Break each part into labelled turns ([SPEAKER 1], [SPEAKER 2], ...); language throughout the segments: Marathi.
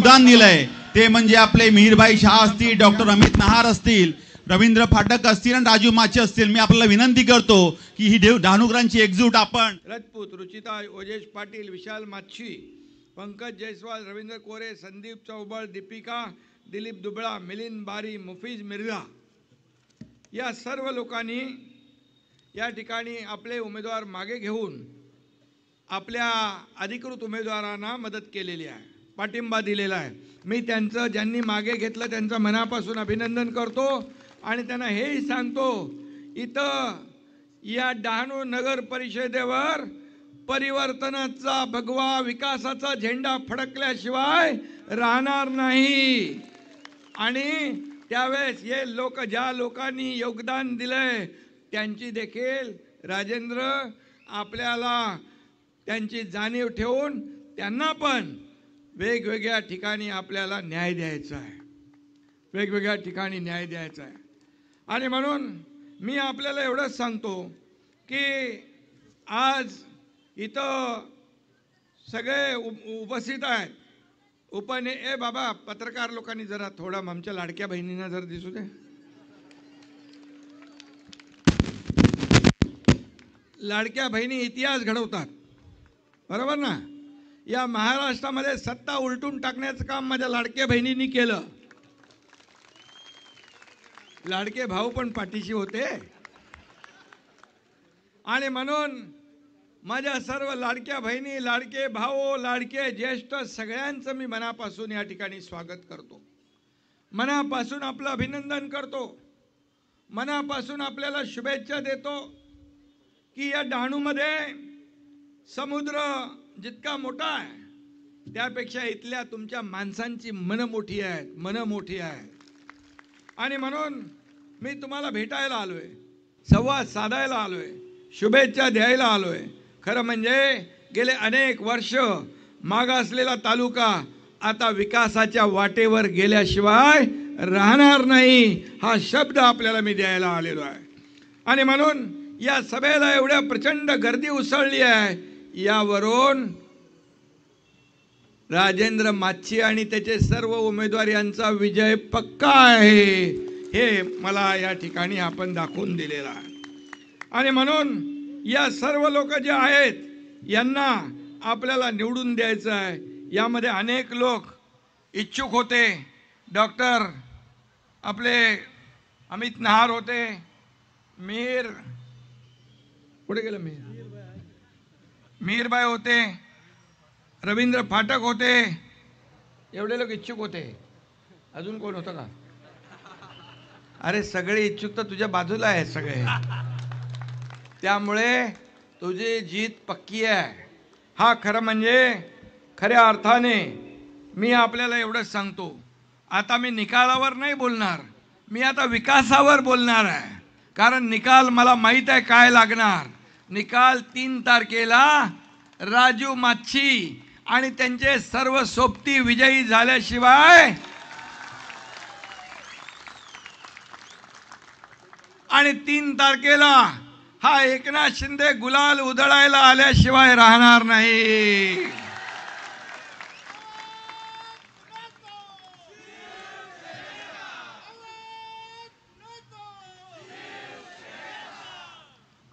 [SPEAKER 1] योगदान दिलंय ते म्हणजे आपले मिहीरभाई शाह असतील, डॉक्टर अमित नहार असतील, रवींद्र फाटक असतील आणि राजू माचे असतील. मी आपल्याला विनंती करतो की ही डहाणूकरांची एकजूट आपण
[SPEAKER 2] राजपूत, रुचिता ओजेश पाटील, विशाल माच्छी, पंकज जयस्वाल, रवींद्र कोरे, संदीप चौबळ, दीपिका, दिलीप दुबळा, मिलिंद बारी, मुफीज मिर्झा या सर्व लोकांनी या ठिकाणी आपले उमेदवार मागे घेऊन आपल्या अधिकृत उमेदवारांना मदत केलेली आहे, पाठिंबा दिलेला आहे. मी त्यांचं ज्यांनी मागे घेतलं त्यांचं मनापासून अभिनंदन करतो आणि त्यांना हेही सांगतो इथं या डहाणू नगर परिषदेवर परिवर्तनाचा भगवा विकासाचा झेंडा फडकल्याशिवाय राहणार नाही. आणि त्यावेळेस हे लोक ज्या लोकांनी योगदान दिलंय त्यांची देखील राजेंद्र आपल्याला त्यांची जाणीव ठेवून त्यांना पण वेगवेगळ्या ठिकाणी आपल्याला न्याय द्यायचा आहे, वेगवेगळ्या ठिकाणी न्याय द्यायचा आहे. आणि म्हणून मी आपल्याला एवढंच सांगतो की आज इथं सगळे उपस्थित आहेत. ए बाबा पत्रकार लोकांनी जरा थोडा आमच्या लाडक्या बहिणींना जर दिसू दे. लाडक्या बहिणी इतिहास घडवतात, बरोबर ना. या महाराष्ट्रामध्ये सत्ता उलटून टाकण्याचं काम माझ्या लाडक्या बहिणींनी केलं. लाडके भाऊ पण पाठीशी होते. आणि म्हणून माझ्या सर्व लाडक्या बहिणी, लाडके भाऊ, लाडके ज्येष्ठ सगळ्यांचं मी मनापासून या ठिकाणी स्वागत करतो, मनापासून आपलं अभिनंदन करतो, मनापासून आपल्याला शुभेच्छा देतो की या डहाणूमध्ये समुद्र जितका मोठा आहे त्यापेक्षा इथल्या तुमच्या माणसांची मनं मोठी आहेत, मनं मोठी आहेत. आणि म्हणून मी तुम्हाला भेटायला आलोय, संवाद साधायला आलोय, शुभेच्छा द्यायला आलोय. खरं म्हणजे गेले अनेक वर्ष मागासलेला तालुका आता विकासाच्या वाटेवर गेल्याशिवाय राहणार नाही हा शब्द आपल्याला मी द्यायला आलेलो आहे. आणि म्हणून या सभेला एवढ्या प्रचंड गर्दी उसळली आहे, यावरून राजेंद्र माच्छी आणि त्याचे सर्व उमेदवार यांचा विजय पक्का आहे हे मला या ठिकाणी आपण दाखवून दिलेला आहे. आणि म्हणून या सर्व लोक जे आहेत यांना आपल्याला निवडून द्यायचं आहे. यामध्ये अनेक लोक इच्छुक होते. डॉक्टर आपले अमित नहार होते, कुठे गेलं मिहीरबाई होते, रवींद्र फाटक होते, एवढे लोक इच्छुक होते. अजून कोण होतं का? अरे सगळे इच्छुक तर तुझ्या बाजूला आहे सगळे, त्यामुळे तुझी जीत पक्की आहे. हा खरं म्हणजे खऱ्या अर्थाने मी आपल्याला एवढंच सांगतो, आता मी निकालावर नाही बोलणार, मी आता विकासावर बोलणार आहे. कारण निकाल मला माहीत आहे काय लागणार. निकाल 3 तारखेला राजू माच्छी आणि त्यांचे सर्व सोबती विजयी झाल्याशिवाय आणि 3 तारखेला हा एकनाथ शिंदे गुलाल उधळायला आल्याशिवाय राहणार नाही.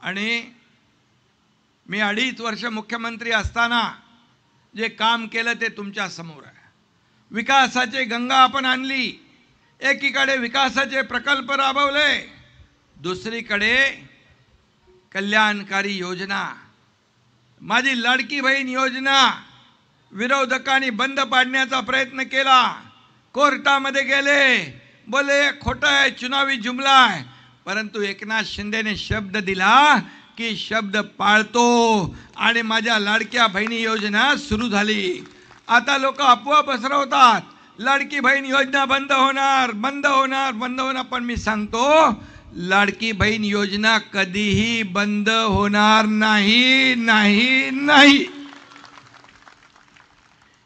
[SPEAKER 2] आणि मी 2.5 वर्ष मुख्यमंत्री असताना जे काम केलं ते तुमच्या समोर आहे. विकासाची गंगा आपण आणली, एकीकडे विकासाचे प्रकल्प राबवले, दुसरीकडे कल्याणकारी योजना. माझी लाडकी बहीण योजना विरोधकांनी बंद पाडण्याचा प्रयत्न केला, कोर्टामध्ये गेले, बोले खोटा आहे, चुनावी जुमला आहे. परंतु एकनाथ शिंदेने शब्द दिला की शब्द पाळतो आणि माझ्या लाडक्या बहिणी योजना सुरू झाली. आता लोक अफवा पसरवतात लाडकी बहीण योजना बंद होणार, बंद होणार, बंद होणार. पण मी सांगतो लाडकी बहीण योजना कधीही बंद होणार नाही, नाही, नाही.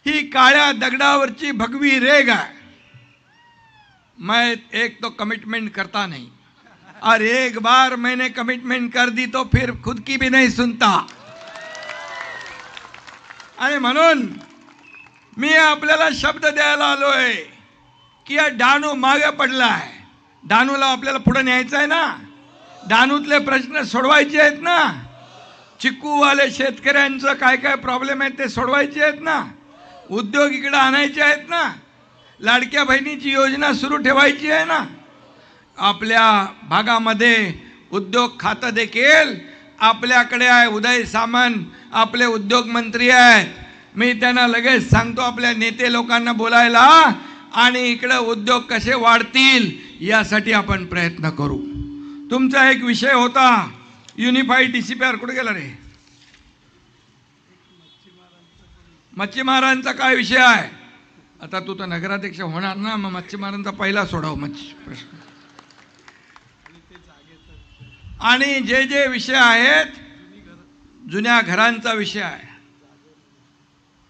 [SPEAKER 2] ही काळ्या दगडावरची भगवी रेग आहे. मैं एक तो कमिटमेंट करता नहीं और एक बार मैंने कमिटमेंट कर दी तो फिर खुद की भी नहीं सुनता. आणि म्हणून मी आपल्याला शब्द द्यायला आलोय की या डहाणू मागे पडलाय. डहाणूला आपल्याला पुढे न्यायचं आहे ना. डहाणूतले प्रश्न सोडवायचे आहेत ना. चिक्कूवाले शेतकऱ्यांचं काय काय प्रॉब्लेम आहेत ते सोडवायचे आहेत ना. उद्योग इकडे आणायचे आहेत ना. लाडक्या बहिणीची योजना सुरू ठेवायची आहे ना. आपल्या भागामध्ये उद्योग खातं देखील आपल्याकडे आहे. उदय सामंत आपले उद्योग मंत्री आहेत. मी त्यांना लगेच सांगतो आपल्या नेते लोकांना बोलायला आणि इकडे उद्योग कसे वाढतील यासाठी आपण प्रयत्न करू. तुमचा एक विषय होता युनिफाईड DCPR कुठे गेला रे? मच्छीमारांचा काय विषय आहे? आता तू तर नगराध्यक्ष होणार ना, मग मच्छीमारांचा पहिला सोडाव प्रश्न. आणि जे जे विषय आहेत, जुन्या घरांचा विषय आहे,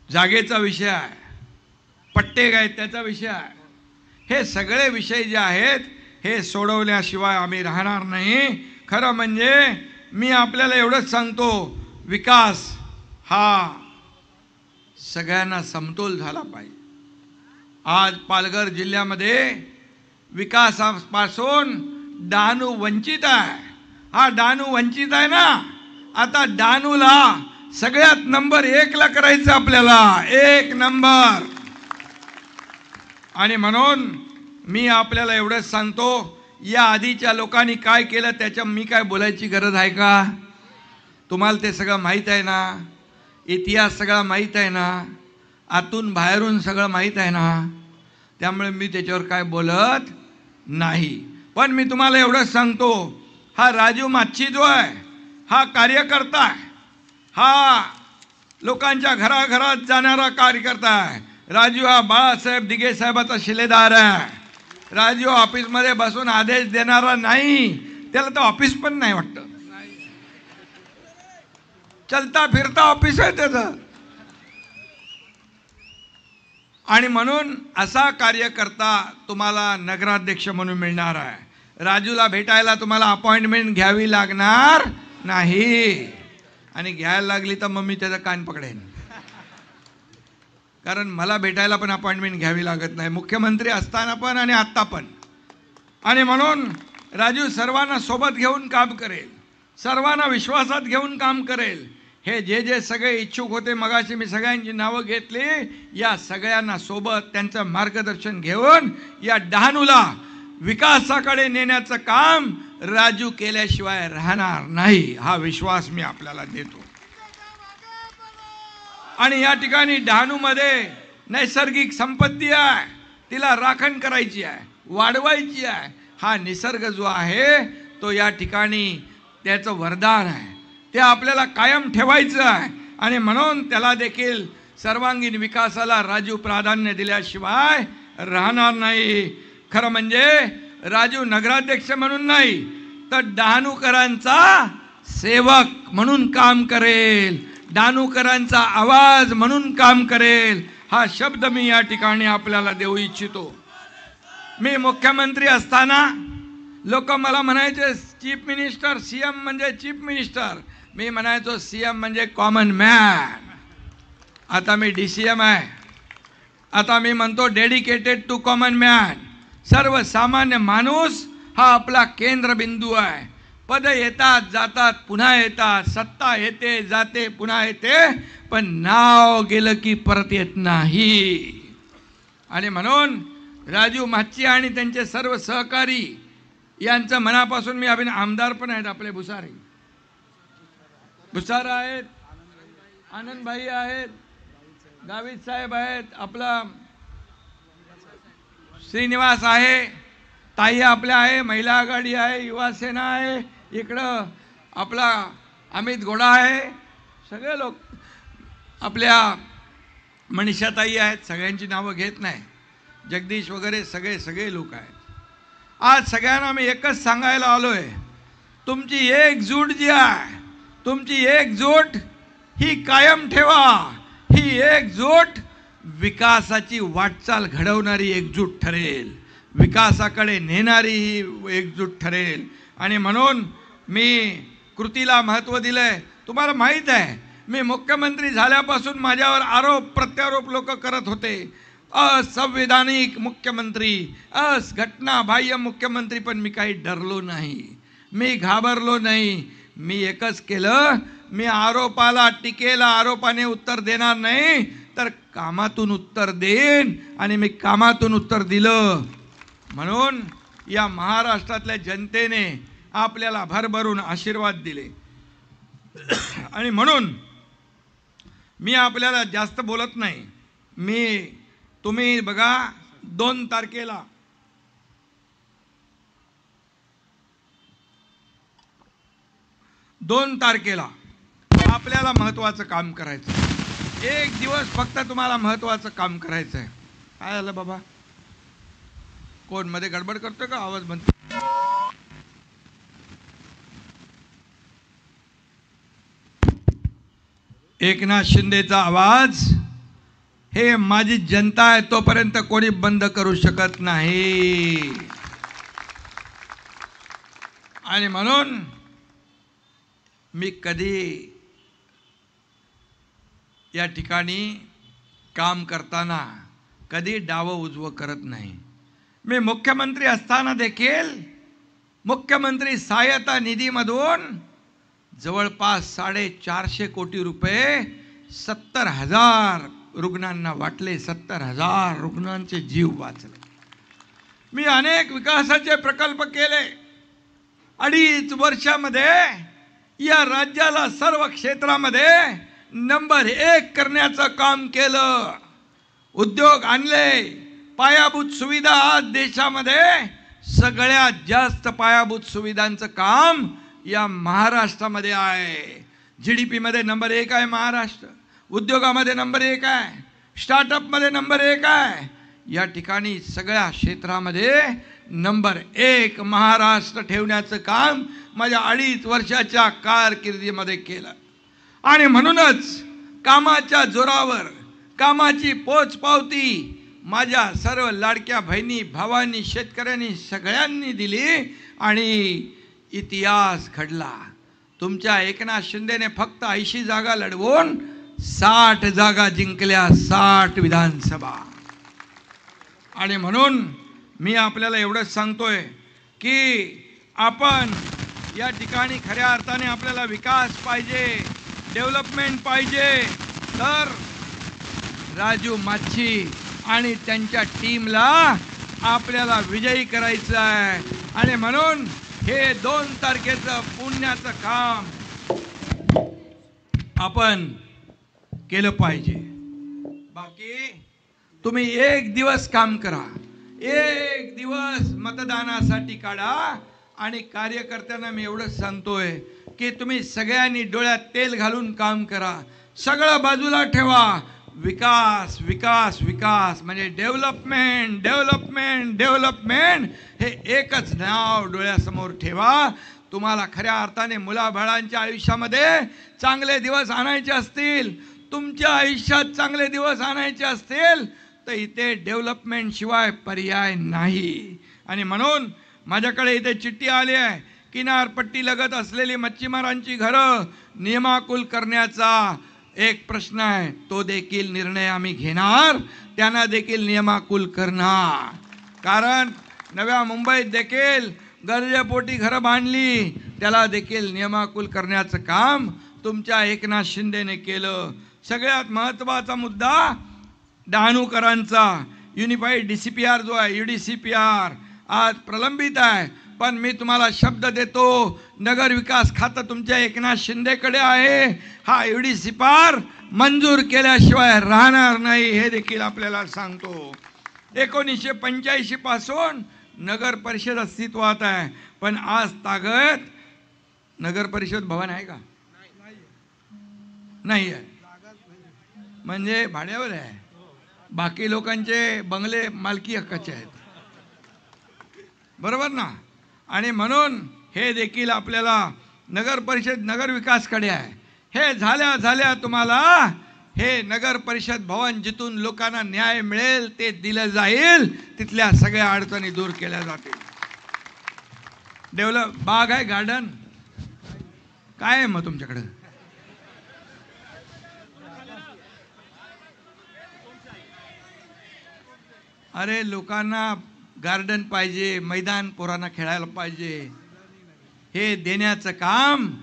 [SPEAKER 2] जागेचा विषय आहे, पट्टे काय त्याचा विषय आहे, हे सगळे विषय जे आहेत हे सोडवल्याशिवाय आम्ही राहणार नाही. खरं म्हणजे मी आपल्याला एवढंच सांगतो, विकास हा सगळ्यांना समतोल झाला पाहिजे. आज पालघर जिल्ह्यामध्ये विकासापासून डहाणू वंचित आहे. हा डहाणू वंचित आहे ना. आता डहाणूला सगळ्यात नंबर 1 ला करायचं आपल्याला, 1 नंबर. आणि म्हणून मी आपल्याला एवढंच सांगतो, या आधीच्या लोकांनी काय केलं त्याच्या मी काय बोलायची गरज आहे का? तुम्हाला ते सगळं माहीत आहे ना. इतिहास सगळा माहीत आहे ना. आतून बाहेरून सगळं माहीत आहे ना. त्यामुळे मी त्याच्यावर काय बोलत नाही. पण मी तुम्हाला एवढंच सांगतो, हा राजू माच्छी जो आहे हा कार्यकर्ता आहे. हा लोकांच्या घराघरात जाणारा कार्यकर्ता आहे. राजू हा बाळासाहेब दिघे साहेबाचा शिलेदार आहे. राजू ऑफिसमध्ये बसून आदेश देणारा नाही. त्याला तर ऑफिस पण नाही वाटतं. चलता फिरता ऑफिस आहे त्याचं. आणि म्हणून असा कार्यकर्ता तुम्हाला नगराध्यक्ष म्हणून मिळणार आहे. राजूला भेटायला तुम्हाला अपॉइंटमेंट घ्यावी लागणार नाही. आणि घ्यायला लागली तर मग मी त्याचा कान पकडेन. कारण मला भेटायला पण अपॉइंटमेंट घ्यावी लागत नाही, मुख्यमंत्री असताना पण आणि आत्ता पण. आणि म्हणून राजू सर्वांना सोबत घेऊन काम करेल, सर्वांना विश्वासात घेऊन काम करेल. हे जे जे सगळे इच्छुक होते, मगाशी मी सगळ्यांची नावं घेतली, या सगळ्यांना सोबत त्यांचं मार्गदर्शन घेऊन या डहाणूला विकासाकडे नेण्याचं काम राजू केल्याशिवाय राहणार नाही. हा विश्वास मी आपल्याला देतो. आणि या ठिकाणी डहाणूमध्ये नैसर्गिक संपत्ती आहे, तिला राखण करायची आहे, वाढवायची आहे. हा निसर्ग जो आहे तो या ठिकाणी त्याचं वरदान आहे, ते आपल्याला कायम ठेवायचं आहे. आणि म्हणून त्याला देखील सर्वांगीण विकासाला राजू प्राधान्य दिल्याशिवाय राहणार नाही. खरं म्हणजे राजू नगराध्यक्ष म्हणून नाही तर डहाणूकरांचा सेवक म्हणून काम करेल, डहाणूकरांचा आवाज म्हणून काम करेल. हा शब्द मी या ठिकाणी आपल्याला देऊ इच्छितो. मी मुख्यमंत्री असताना लोक मला म्हणायचे चीफ मिनिस्टर, CM म्हणजे चीफ मिनिस्टर. मी म्हणायचो CM म्हणजे कॉमन मॅन. आता मी DCM आहे. आता मी म्हणतो डेडिकेटेड टू कॉमन मॅन. सर्वसामान्य माणूस हा आपला केंद्रबिंदू आहे. पद येतात जातात पुन्हा येतात, सत्ता येते जाते पुन्हा येते, पण नाव गेलं की परत येत नाही. आणि म्हणून राजू माच्छी आणि त्यांचे सर्व सहकारी यांचं मनापासून मी आमदार पण आहेत आपले भुसारे आहेत, आनंदभाई आहेत, गावित साहेब आहेत, आपला श्रीनिवास आहे, ताई आपल्या आहे, महिला आघाडी आहे, युवा सेना आहे, इकडं आपला अमित घोडा आहे, सगळे लोक आपल्या मनीषाताई आहेत. सगळ्यांची नावं घेत नाही, जगदीश वगैरे सगळे लोक आहेत. आज सगळ्यांना मी एकच सांगायला आलोय, तुमची एकजूट जी आहे, तुमची एकजूट ही कायम ठेवा. ही एकजूट विकासाची वाटचाल घडवणारी एकजूट ठरेल, विकासाकडे नेणारी ही एकजूट ठरेल. आणि म्हणून मी कृतीला महत्त्व दिलंय. तुम्हाला माहीत आहे मी मुख्यमंत्री झाल्यापासून माझ्यावर आरोप प्रत्यारोप लोक करत होते, असंविधानिक मुख्यमंत्री, घटनाबाह्य मुख्यमंत्री, पण मी काही डरलो नाही, मी घाबरलो नाही. मी एकच केलं, मी आरोपाला टीकेला आरोपाने उत्तर देणार नाही, तर कामातून उत्तर देईन, आणि मी कामातून उत्तर दिलं. म्हणून या महाराष्ट्रातल्या जनतेने आपल्याला भरभरून आशीर्वाद दिले, आणि म्हणून मी आपल्याला जास्त बोलत नाही. तुम्ही बघा 2 तारखेला आपल्याला महत्त्वाचं काम करायचं. 1 दिवस फक्त तुम्हाला महत्त्वाचं काम करायचं आहे. काय झालं बाबा, कोण मध्ये गडबड करतोय का, आवाज बंद? एकनाथ शिंदेचा आवाज हे माझी जनता आहे, तोपर्यंत कोणी बंद करू शकत नाही. आणि म्हणून मी कधी या ठिकाणी काम करताना कधी डावं उजवं करत नाही. मी मुख्यमंत्री असताना देखील मुख्यमंत्री सहाय्यता निधीमधून जवळपास 450 कोटी रुपये 70,000 रुग्णांना वाटले. 70,000 रुग्णांचे जीव वाचले. मी अनेक विकासाचे प्रकल्प केले. 2.5 वर्षामध्ये या राज्याला सर्व क्षेत्रामध्ये नंबर 1 करण्याचं काम केलं. उद्योग आणले, पायाभूत सुविधा. आज देशामध्ये सगळ्यात जास्त पायाभूत सुविधांचं काम या महाराष्ट्रामध्ये आहे. GDP मध्ये नंबर 1 आहे महाराष्ट्र, उद्योगामध्ये नंबर 1 आहे, स्टार्टअपमध्ये नंबर 1 आहे. या ठिकाणी सगळ्या क्षेत्रामध्ये नंबर 1 महाराष्ट्र ठेवण्याचं काम माझ्या 2.5 वर्षाच्या कारकिर्दीमध्ये केलं. आणि म्हणूनच कामाच्या जोरावर कामाची पोचपावती माझ्या सर्व लाडक्या बहिणी भावांनी शेतकऱ्यांनी सगळ्यांनी दिली आणि इतिहास घडला. तुमच्या एकनाथ शिंदेने फक्त 80 जागा लढवून 60 जागा जिंकल्या, 60 विधानसभा. आणि म्हणून मी आपल्याला एवढंच सांगतोय की आपण या ठिकाणी खऱ्या अर्थाने आपल्याला विकास पाहिजे, डेव्हलपमेंट पाहिजे, तर राजू माच्छी आणि त्यांच्या टीमला आपल्याला विजयी करायचं आहे. आणि म्हणून हे 2 तारखेचं पुण्याचं काम आपण केलं पाहिजे. बाकी तुम्ही 1 दिवस काम करा, 1 दिवस मतदानासाठी काढा. आणि कार्यकर्त्यांना मी एवढंच सांगतोय की तुम्ही सगळ्यांनी डोळ्यात तेल घालून काम करा. सगळं बाजूला ठेवा. विकास विकास विकास म्हणजे डेव्हलपमेंट डेव्हलपमेंट डेव्हलपमेंट हे एकच नाव डोळ्यासमोर ठेवा. तुम्हाला खऱ्या अर्थाने मुलाबाळांच्या आयुष्यामध्ये चांगले दिवस आणायचे असतील, तुमच्या आयुष्यात चांगले दिवस आणायचे असतील, तर इथे डेव्हलपमेंट शिवाय पर्याय नाही. आणि म्हणून माझ्याकडे इथे चिठ्ठी आली आहे. किनारपट्टी लगत असलेली मच्छीमारांची घरं नियमाकुल करण्याचा एक प्रश्न आहे. तो देखील निर्णय आम्ही घेणार, त्यांना देखील नियमाकुल करणार. कारण नव्या मुंबईत देखील गरजेपोटी घरं बांधली, त्याला देखील नियमाकुल करण्याचं काम तुमच्या एकनाथ शिंदेने केलं. सगळ्यात महत्त्वाचा मुद्दा डहाणूकरांचा युनिफाईड DCPR जो आहे, UDCPR आज प्रलंबित आहे. पण मी तुम्हाला शब्द देतो, नगर विकास खातं तुमच्या एकनाथ शिंदेकडे आहे. हा UDCPR मंजूर केल्याशिवाय राहणार नाही, हे देखील आपल्याला सांगतो. 1985 पासून नगर परिषद अस्तित्वात आहे, पण आज तागत नगर परिषद भवन आहे का? नाही आहे. म्हणजे भाड्यावर आहे. बाकी लोकांचे बंगले मालकी हक्काचे आहेत, बरोबर ना? आणि म्हणून हे देखील आपल्याला नगर परिषद नगर विकासकडे आहे. हे झाल्या तुम्हाला हे नगर परिषद भवन जिथून लोकांना न्याय मिळेल ते दिलं जाईल, तिथल्या सगळ्या अडचणी दूर केल्या जातील. बाग आहे, गार्डन काय आहे मग तुमच्याकडे? अरे लोकांना गार्डन पाहिजे, मैदान पोरांना खेळायला पाहिजे, हे देण्याचं काम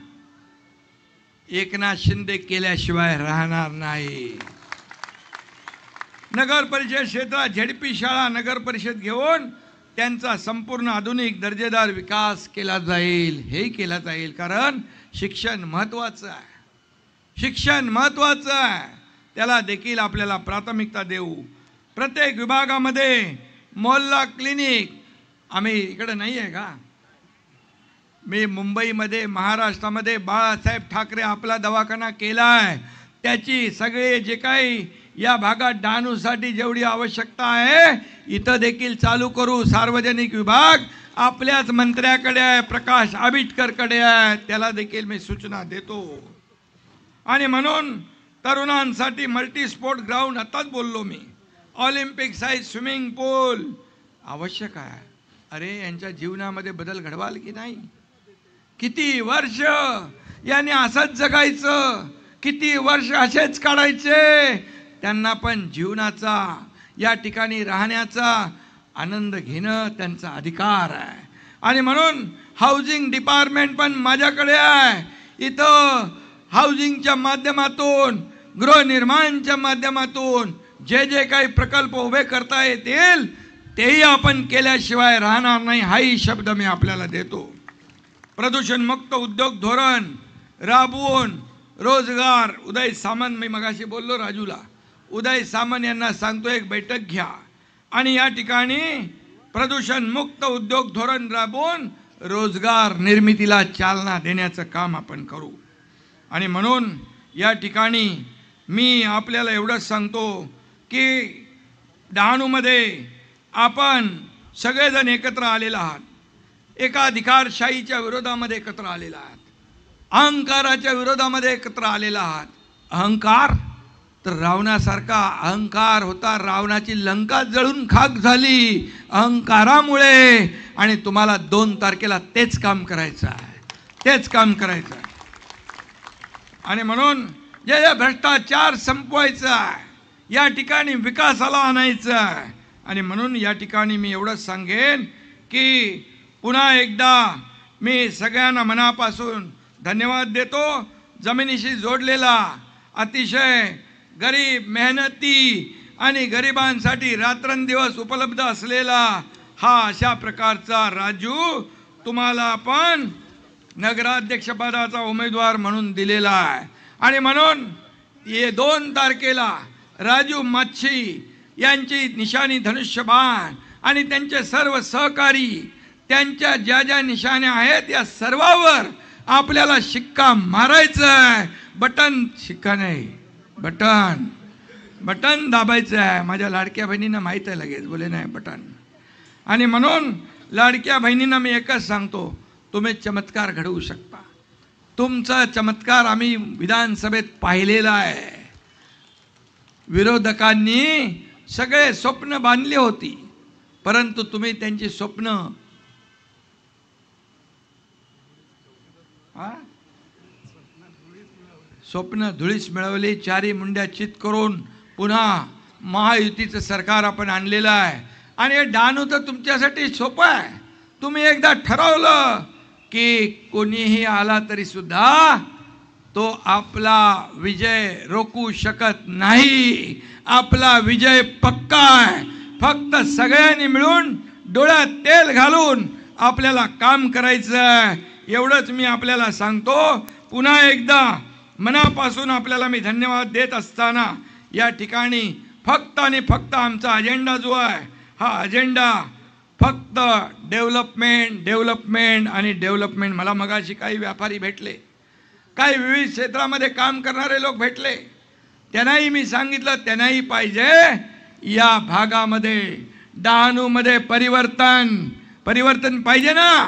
[SPEAKER 2] एकनाथ शिंदे केल्याशिवाय राहणार नाही. नगर परिषद क्षेत्रात झेडपी शाळा नगर परिषद घेऊन त्यांचा संपूर्ण आधुनिक दर्जेदार विकास केला जाईल. हे केला जाईल कारण शिक्षण महत्त्वाचं आहे. शिक्षण महत्त्वाचं आहे, त्याला देखील आपल्याला प्राथमिकता देऊ. प्रत्येक विभागामध्ये मोहल्ला क्लिनिक, आम्ही इकडे नाही आहे का, मी मुंबईमध्ये महाराष्ट्रामध्ये बाळासाहेब ठाकरे आपला दवाखाना केला आहे. त्याची सगळे जे काही या भागात डहाणूसाठी जेवढी आवश्यकता आहे इथं देखील चालू करू. सार्वजनिक विभाग आपल्याच मंत्र्याकडे आहे, प्रकाश आंबेडकरकडे आहे, त्याला देखील मी सूचना देतो. आणि म्हणून तरुणांसाठी मल्टी स्पोर्ट ग्राउंड आताच बोललो मी, ऑलिम्पिक साइज स्विमिंग पूल आवश्यक आहे. अरे यांच्या जीवनामध्ये बदल घडवाल की नाही? किती वर्ष याने असंच जगायचं, किती वर्ष असेच काढायचे. त्यांना पण जीवनाचा, या ठिकाणी राहण्याचा आनंद घेणं त्यांचा अधिकार आहे. आणि म्हणून हाऊसिंग डिपार्टमेंट पण माझ्याकडे आहे. इथं हाऊसिंगच्या माध्यमातून, गृहनिर्माणच्या माध्यमातून जे जे काही प्रकल्प उभे करता येतील तेही आपण केल्याशिवाय राहणार नाही, हाही शब्द मी आपल्याला देतो. प्रदूषणमुक्त उद्योग धोरण राबवून रोजगार, उदय सामंत, मी मगाशी बोललो राजूला, उदय सामंत यांना सांगतो एक बैठक घ्या आणि या ठिकाणी प्रदूषणमुक्त उद्योग धोरण राबवून रोजगार निर्मितीला चालना देण्याचं काम आपण करू. आणि म्हणून या ठिकाणी मी आपल्याला एवढंच सांगतो की डहाणूमध्ये आपण सगळेजण एकत्र आलेला आहात, एका अधिकारशाहीच्या विरोधामध्ये एकत्र आलेला आहात, अहंकाराच्या विरोधामध्ये एकत्र आलेला आहात. अहंकार तर रावणासारखा अहंकार होता, रावणाची लंका जळून खाक झाली अहंकारामुळे. आणि तुम्हाला 2 तारखेला तेच काम करायचं आहे, तेच काम करायचं आहे. आणि म्हणून जे भ्रष्टाचार संपवायचा आहे, या ठिकाणी विकासाला आणायचं आहे. आणि म्हणून या ठिकाणी मी एवढंच सांगेन की पुन्हा एकदा मी सगळ्यांना मनापासून धन्यवाद देतो. जमिनीशी जोडलेला, अतिशय गरीब, मेहनती आणि गरिबांसाठी रात्रंदिवस उपलब्ध असलेला हा अशा प्रकारचा राजू तुम्हाला पण नगराध्यक्षपदाचा उमेदवार म्हणून दिलेला आहे. आणि म्हणून 2 तारखेला राजू माच्छी यांची निशाणी धनुष्यबाण आणि त्यांचे सर्व सहकारी, त्यांच्या ज्या ज्या निशाण्या आहेत या सर्वावर आपल्याला शिक्का मारायचा आहे. बटन शिक्का नाही, बटन बटन दाबायचं आहे. माझ्या लाडक्या बहिणींना माहीत आहे लगेच, बोले नाही बटन. आणि म्हणून लाडक्या बहिणींना मी एकच सांगतो, तुम्ही चमत्कार घडवू शकता. तुमचा चमत्कार आम्ही विधानसभेत पाहिलेला आहे. विरोधकांनी सगळे स्वप्न बांधली होती, परंतु तुम्ही त्यांची स्वप्न धुळीस मिळवली. 4 मुंड्या चित करून पुन्हा महायुतीचं सरकार आपण आणलेलं आहे. आणि हे डहाणू तर तुमच्यासाठी सोपं आहे. तुम्ही एकदा ठरवलं की कोणीही आला तरी सुद्धा तो आपला विजय रोखू शकत नाही. आपला विजय पक्का आहे. फक्त सगळ्यांनी मिळून डोळ्यात तेल घालून आपल्याला काम करायचं आहे. एवढंच मी आपल्याला सांगतो. पुन्हा एकदा मनापासून आपल्याला मी धन्यवाद देत असताना या ठिकाणी फक्त आणि फक्त आमचा अजेंडा जो आहे, हा अजेंडा फक्त डेव्हलपमेंट डेव्हलपमेंट आणि डेव्हलपमेंट. मला मगाशी काही व्यापारी भेटले, काही विविध क्षेत्रामध्ये काम करणारे लोक भेटले. त्यांनाही मी सांगितलं, त्यांनाही पाहिजे या भागामध्ये डहाणूमध्ये परिवर्तन पाहिजे ना.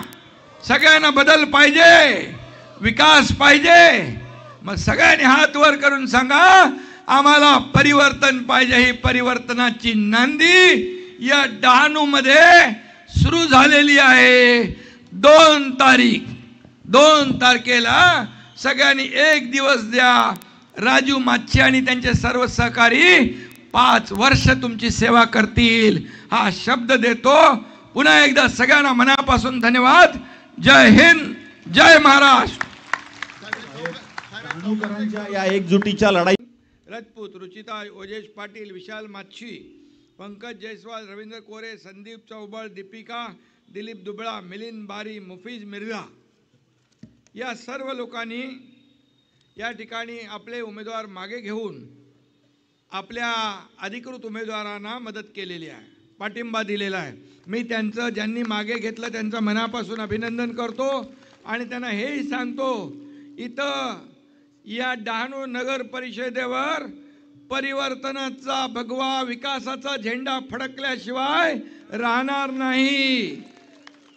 [SPEAKER 2] सगळ्यांना बदल पाहिजे, विकास पाहिजे. मग सगळ्यांनी हात वर करून सांगा, आम्हाला परिवर्तन पाहिजे. ही परिवर्तनाची नांदी या डहाणूमध्ये सुरू झालेली आहे. 2 तारखेला सगळ्यांनी 1 दिवस द्या. राजू माच्छी आणि त्यांचे सर्व सहकारी 5 वर्ष तुमची सेवा करतील. हा शब्द देतो. पुन्हा एकदा सगळ्यांना मनापासून धन्यवाद. जय हिंद, जय महाराष्ट्र.
[SPEAKER 1] डहाणूकरांच्या या एकजुटीच्या लढाई
[SPEAKER 2] राजपूत, रुचिता ओजेश पाटील, विशाल माच्छी, पंकज जयस्वाल, रवींद्र कोरे, संदीप चौबळ, दीपिका, दिलीप दुबळा, मिलिंद बारी, मुफीज मिर्झा या सर्व लोकांनी या ठिकाणी आपले उमेदवार मागे घेऊन आपल्या अधिकृत उमेदवारांना मदत केलेली आहे, पाठिंबा दिलेला आहे. मी त्यांचं ज्यांनी मागे घेतलं त्यांचं मनापासून अभिनंदन करतो आणि त्यांना हेही सांगतो, इथं या डहाणू नगर परिषदेवर परिवर्तनाचा भगवा विकासाचा झेंडा फडकल्याशिवाय राहणार नाही.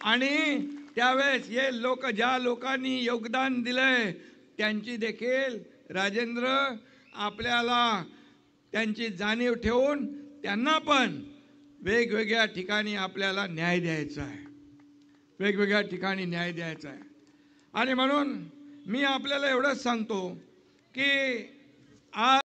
[SPEAKER 2] आणि त्यावेळेस हे लोक ज्या लोकांनी योगदान दिलंय त्यांची देखील राजेंद्र आपल्याला त्यांची जाणीव ठेवून त्यांना पण वेगवेगळ्या ठिकाणी आपल्याला न्याय द्यायचा आहे, वेगवेगळ्या ठिकाणी न्याय द्यायचा आहे. आणि म्हणून मी आपल्याला एवढंच सांगतो की आज